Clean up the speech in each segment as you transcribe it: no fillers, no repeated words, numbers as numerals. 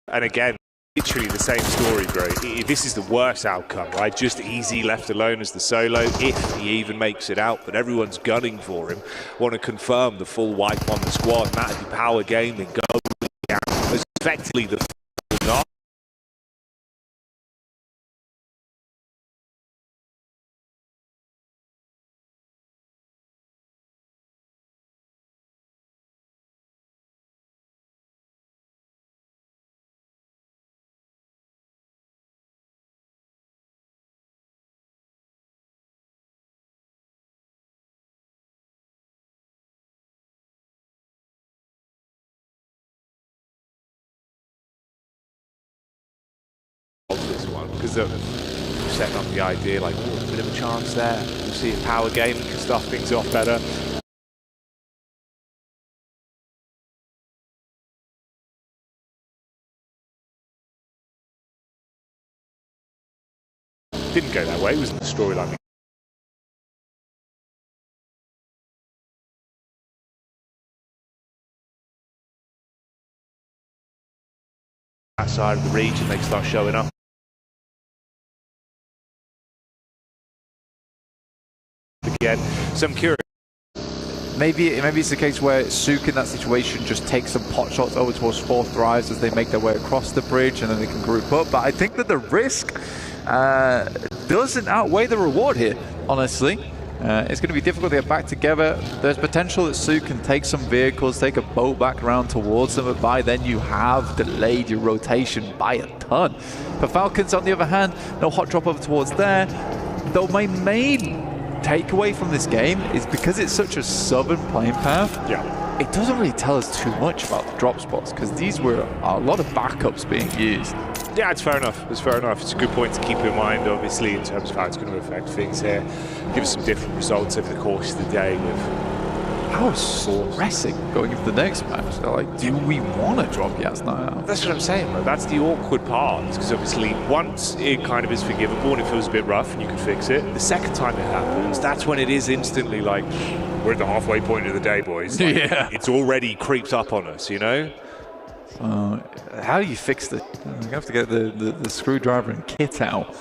And again, literally the same story, bro. This is the worst outcome, right? Just easy left alone as the solo, if he even makes it out. But everyone's gunning for him. Want to confirm the full wipe on the squad. That'd be Power Gaming going out as effectively the not. This one, because they're setting up the idea like, oh, a bit of a chance there. We'll see if Power Gaming can start things off better. Didn't go that way, it wasn't the storyline. That side of the region, they start showing up. Again, so I'm curious. Maybe it's a case where Sook in that situation just takes some pot shots over towards fourth drives as they make their way across the bridge and then they can group up. But I think that the risk doesn't outweigh the reward here, honestly. It's going to be difficult to get back together. There's potential that Sook can take some vehicles, take a boat back around towards them, but by then you have delayed your rotation by a ton. For Falcons, on the other hand, no hot drop over towards there. Though my main takeaway from this game is because it's such a southern playing path, it doesn't really tell us too much about the drop spots, because these were a lot of backups being used. Yeah, it's fair enough. It's fair enough. It's a good point to keep in mind, obviously, in terms of how it's going to affect things here. Give us some different results over the course of the day with how stressing going into the next match. So, like, do we want to drop Yas now? That's what I'm saying, bro. That's the awkward part, because obviously once it kind of is forgivable and it feels a bit rough and you can fix it, the second time it happens, that's when it is instantly like, we're at the halfway point of the day, boys. Like, yeah. It's already creeped up on us, you know? How do you fix it? You have to get the screwdriver and kit out,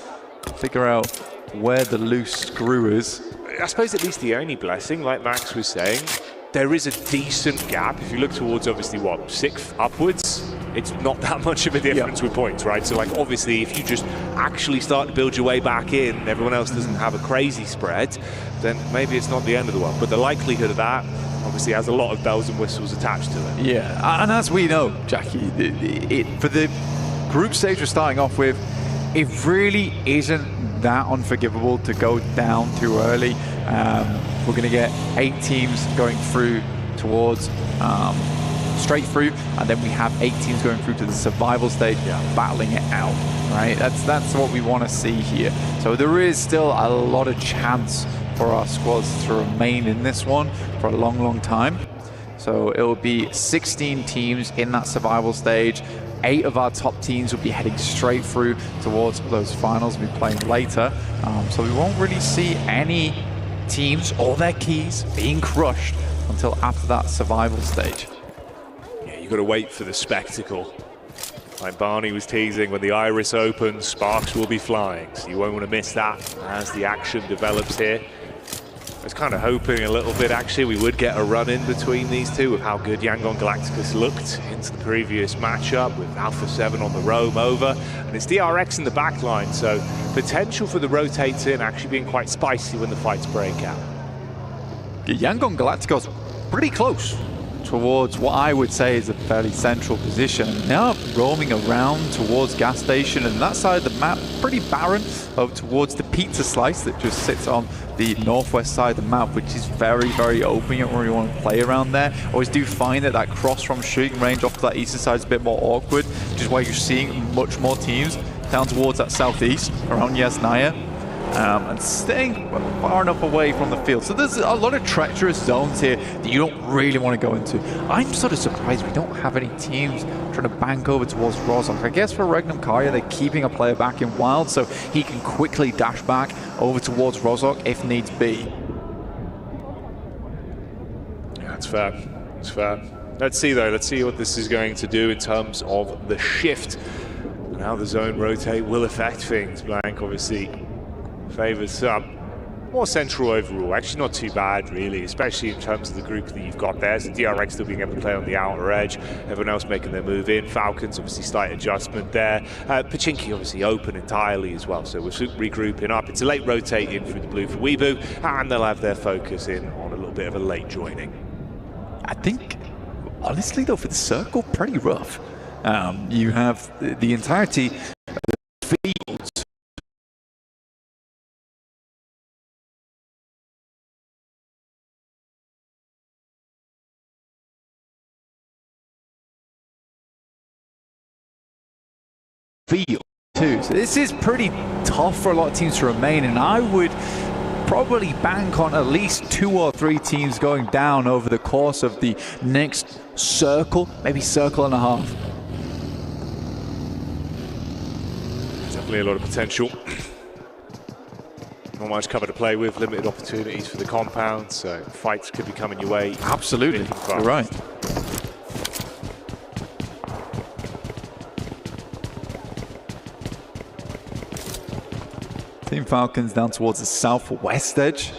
figure out where the loose screw is. I suppose at least the only blessing, like Max was saying, there is a decent gap. If you look towards, obviously, what, 6th upwards, it's not that much of a difference with points, right? So, like, obviously, if you just actually start to build your way back in, and everyone else doesn't have a crazy spread, then maybe it's not the end of the world. But the likelihood of that obviously has a lot of bells and whistles attached to it. Yeah, and as we know, Jackie, for the group stage we're starting off with, it really isn't that unforgivable to go down too early. We're going to get 8 teams going through towards straight through, and then we have 8 teams going through to the survival stage, battling it out, right? That's what we want to see here. So there is still a lot of chance for our squads to remain in this one for a long, long time. So it will be 16 teams in that survival stage. 8 of our top teams will be heading straight through towards those finals we'll be playing later. So we won't really see any teams or their keys being crushed until after that survival stage. Yeah, you've got to wait for the spectacle. Like Barney was teasing, when the iris opens, sparks will be flying. So you won't want to miss that as the action develops here. I was kind of hoping a little bit, actually, we would get a run-in between these two with how good Yangon Galacticus looked into the previous matchup with Alpha 7 on the roam over. And it's DRX in the back line, so potential for the rotates in actually being quite spicy when the fights break out. Yangon Galacticus pretty close towards what I would say is a fairly central position. Now roaming around towards gas station, and that side of the map pretty barren over towards the pizza slice that just sits on the northwest side of the map, which is very, very open. You don't really want to play around there. Always do find that that cross from shooting range off to that eastern side is a bit more awkward, which is why you're seeing much more teams down towards that southeast around Yasnaya. And staying far enough away from the field. So there's a lot of treacherous zones here that you don't really want to go into. I'm sort of surprised we don't have any teams trying to bank over towards Rozok. I guess for Regnum Karya, they're keeping a player back in wild so he can quickly dash back over towards Rozok if needs be. Yeah, it's fair. It's fair. Let's see though, let's see what this is going to do in terms of the shift and how the zone rotate will affect things. Blank obviously favours some. More central overall, actually not too bad really, especially in terms of the group that you've got there. So DRX still being able to play on the outer edge, everyone else making their move in. Falcons obviously slight adjustment there. Pachinki obviously open entirely as well, so we're regrouping up. It's a late rotate in through the blue for Weebu, and they'll have their focus in on a little bit of a late joining. I think, honestly though, for the circle, pretty rough. You have the entirety of the fields. Field too. So this is pretty tough for a lot of teams to remain, and I would probably bank on at least 2 or 3 teams going down over the course of the next circle, maybe circle and a half. Definitely a lot of potential. Not much cover to play with, limited opportunities for the compound, so fights could be coming your way. Absolutely, you're right. Team Falcons down towards the southwest edge.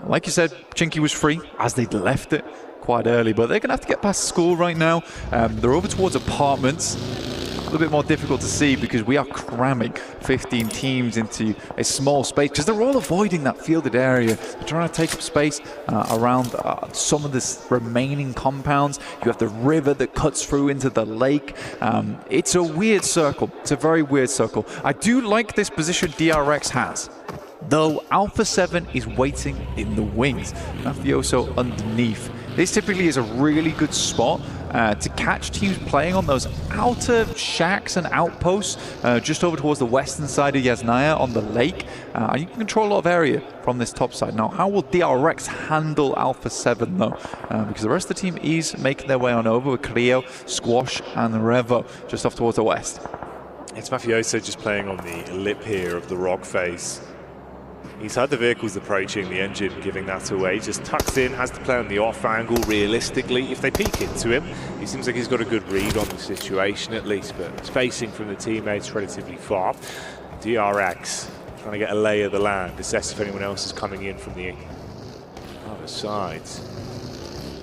Like you said, Chinky was free as they'd left it quite early, but they're going to have to get past school right now. They're over towards apartments. A little bit more difficult to see because we are cramming 15 teams into a small space because they're all avoiding that fielded area. They're trying to take up space around some of the remaining compounds. You have the river that cuts through into the lake. It's a weird circle. It's a very weird circle. I do like this position DRX has, though Alpha 7 is waiting in the wings. Mafioso underneath. This typically is a really good spot to catch teams playing on those outer shacks and outposts just over towards the western side of Yasnaya on the lake. You can control a lot of area from this top side. Now, how will DRX handle Alpha 7 though? Because the rest of the team is making their way on over with Cleo, Squash and Revo just off towards the west. It's Mafioso just playing on the lip here of the rock face. He's had the vehicles approaching, the engine giving that away. Just tucks in, has to play on the off angle realistically. If they peek into him, he seems like he's got a good read on the situation at least, but spacing from the teammates relatively far. DRX trying to get a lay of the land, assess if anyone else is coming in from the other side.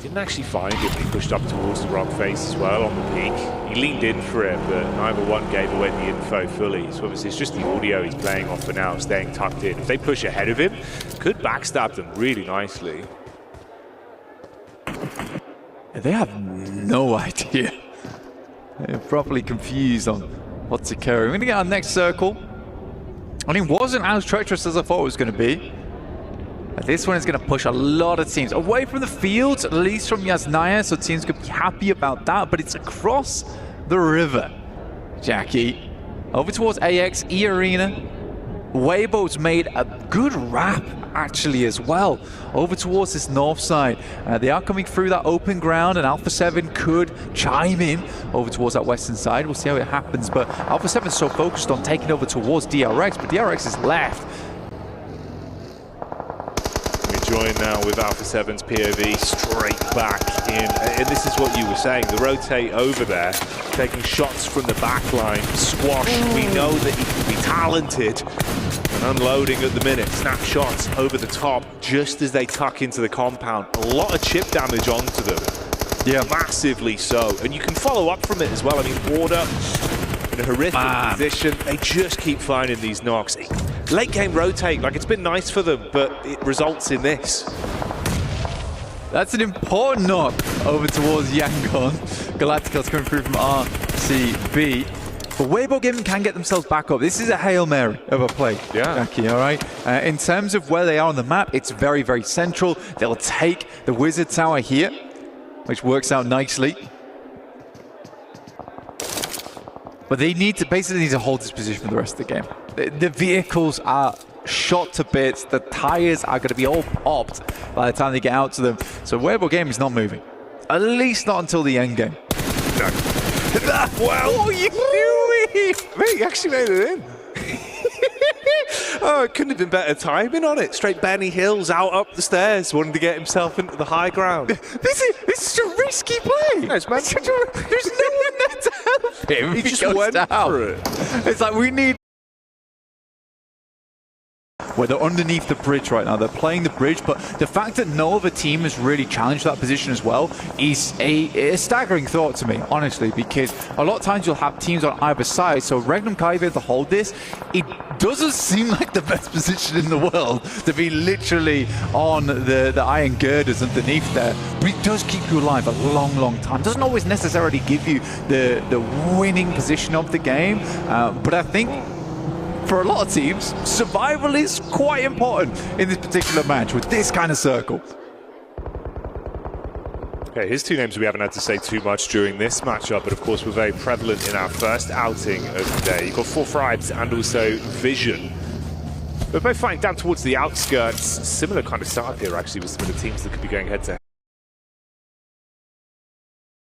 Didn't actually find him when he pushed up towards the rock face as well on the peak. He leaned in for it, but neither one gave away the info fully. So obviously it's just the audio he's playing off for now, staying tucked in. If they push ahead of him, could backstab them really nicely. They have no idea. They're properly confused on what's occurring. We're going to get our next circle. And it wasn't as treacherous as I thought it was going to be. This one is going to push a lot of teams away from the fields, at least from Yasnaya, so teams could be happy about that, but it's across the river. Jackie, over towards AX, E-Arena. Weibo's made a good wrap, actually, as well, over towards this north side. They are coming through that open ground, and Alpha 7 could chime in over towards that western side. We'll see how it happens, but Alpha 7 is so focused on taking over towards DRX, but DRX is left. Join now with Alpha 7's POV straight back in, and this is what you were saying, the rotate over there, taking shots from the back line. Squash, we know that he can be talented, and unloading at the minute, snapshots over the top just as they tuck into the compound. A lot of chip damage onto them, yeah, massively so, and you can follow up from it as well. I mean, Order in a horrific position, they just keep finding these knocks. Late game rotate, like it's been nice for them, but it results in this. That's an important knock over towards Yangon. Galacticos coming through from RCB. But Weibo Gaming can get themselves back up. This is a Hail Mary of a play, Jackie, all right? In terms of where they are on the map, it's very, very central. They'll take the Wizard Tower here, which works out nicely. But they need to basically hold this position for the rest of the game. The vehicles are shot to bits. The tires are going to be all popped by the time they get out to them. So Weibo Game is not moving. At least not until the end game. No. Well, what are you doing? Mate, he actually made it in. Oh, it couldn't have been better timing on it. Straight Benny Hills out up the stairs, wanting to get himself into the high ground. This is such a risky play. Yeah, it's meant to be. There's no one there to help him. He just went for it. It's like we need. Where they're underneath the bridge right now. They're playing the bridge, but the fact that no other team has really challenged that position as well is a staggering thought to me, honestly, because a lot of times you'll have teams on either side. So Regnum Kaive to hold this, it doesn't seem like the best position in the world to be literally on the iron girders underneath there. But it does keep you alive a long, long time. It doesn't always necessarily give you the winning position of the game, but I think for a lot of teams, survival is quite important in this particular match with this kind of circle. Okay, his two names we haven't had to say too much during this matchup, but of course were very prevalent in our first outing of the day. You've got 4 Fribes and also Vision. We're both fighting down towards the outskirts. Similar kind of setup here, actually, with some of the teams that could be going head to head.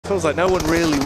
Feels like no one really